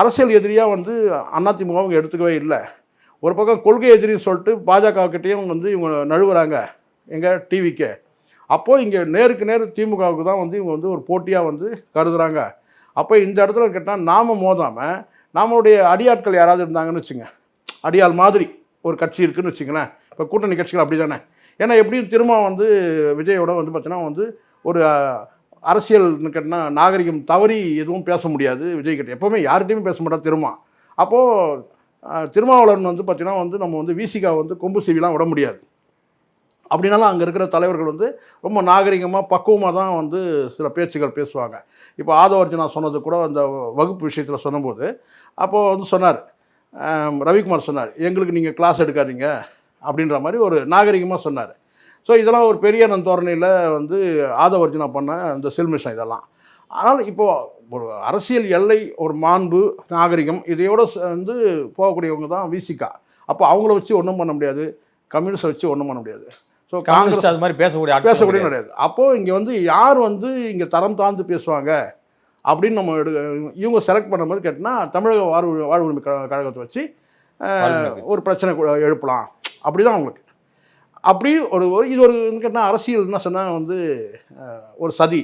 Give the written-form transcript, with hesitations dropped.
அரசியல் எதிரியாக வந்து அதிமுக அவங்க எடுத்துக்கவே இல்லை. ஒரு பக்கம் கொள்கை எதிரின்னு சொல்லிட்டு பாஜகக்கிட்டேயும் வந்து இவங்க நழுவுறாங்க எங்கள் டிவிக்கு. அப்போது இங்கே நேருக்கு நேர் திமுகவுக்கு தான் வந்து இவங்க வந்து ஒரு போட்டியாக வந்து கருதுகிறாங்க. அப்போ இந்த இடத்துல கேட்டால் நாம் மோதாமல் நம்மளுடைய அடியாட்கள் யாராவது இருந்தாங்கன்னு வச்சுங்க, அடியாள் மாதிரி ஒரு கட்சி இருக்குதுன்னு வச்சுங்களேன். இப்போ கூட்டணி கட்சிகள் அப்படி தானே. ஏன்னா எப்படியும் திரும்ப வந்து விஜயோட வந்து பார்த்தீங்கன்னா வந்து ஒரு அரசியல்னு கேட்டால் நாகரிகம் தவறி எதுவும் பேச முடியாது விஜய் கிட்ட. எப்போவுமே யார்கிட்டையுமே பேச மாட்டா திரும்ப. அப்போது திருமாவளவன் வந்து பார்த்தீங்கன்னா வந்து நம்ம வந்து விசிகா வந்து கொம்பு சீவிலாம் விட முடியாது. அப்படின்னாலும் அங்கே இருக்கிற தலைவர்கள் வந்து ரொம்ப நாகரிகமாக பக்குவமாக தான் வந்து சில பேச்சுகள் பேசுவாங்க. இப்போ ஆதவர்ஜனா சொன்னது கூட அந்த வகுப்பு விஷயத்தில் சொன்னபோது அப்போது வந்து சொன்னார், ரவிக்குமார் சொன்னார், எங்களுக்கு நீங்கள் கிளாஸ் எடுக்காதீங்க அப்படின்ற மாதிரி ஒரு நாகரிகமாக சொன்னார். ஸோ இதெல்லாம் ஒரு பெரிய தோரணையில் வந்து ஆதவர்ஜனா பண்ண அந்த சில்மிஷம் இதெல்லாம். ஆனால் இப்போது ஒரு அரசியல் எல்லை, ஒரு மாண்பு, நாகரிகம் இதையோடு வந்து போகக்கூடியவங்க தான் விசிகா. அப்போ அவங்கள வச்சு ஒன்றும் பண்ண முடியாது, கம்யூனிஸ்டை வச்சு ஒன்றும் பண்ண முடியாது. ஸோ காங்கிரஸ் அது மாதிரி பேசக்கூடிய கிடையாது. அப்போது இங்கே வந்து யார் வந்து இங்கே தரம் தாழ்ந்து பேசுவாங்க அப்படின்னு நம்ம இவங்க செலக்ட் பண்ணும்போது கேட்டால் தமிழக வாழ்வுரிமை கழகத்தை வச்சு ஒரு பிரச்சனை எழுப்பலாம் அப்படி தான் அவங்களுக்கு. அப்படி ஒரு இது ஒரு கேட்டால் அரசியல் என்ன சொன்னால் வந்து ஒரு சதி.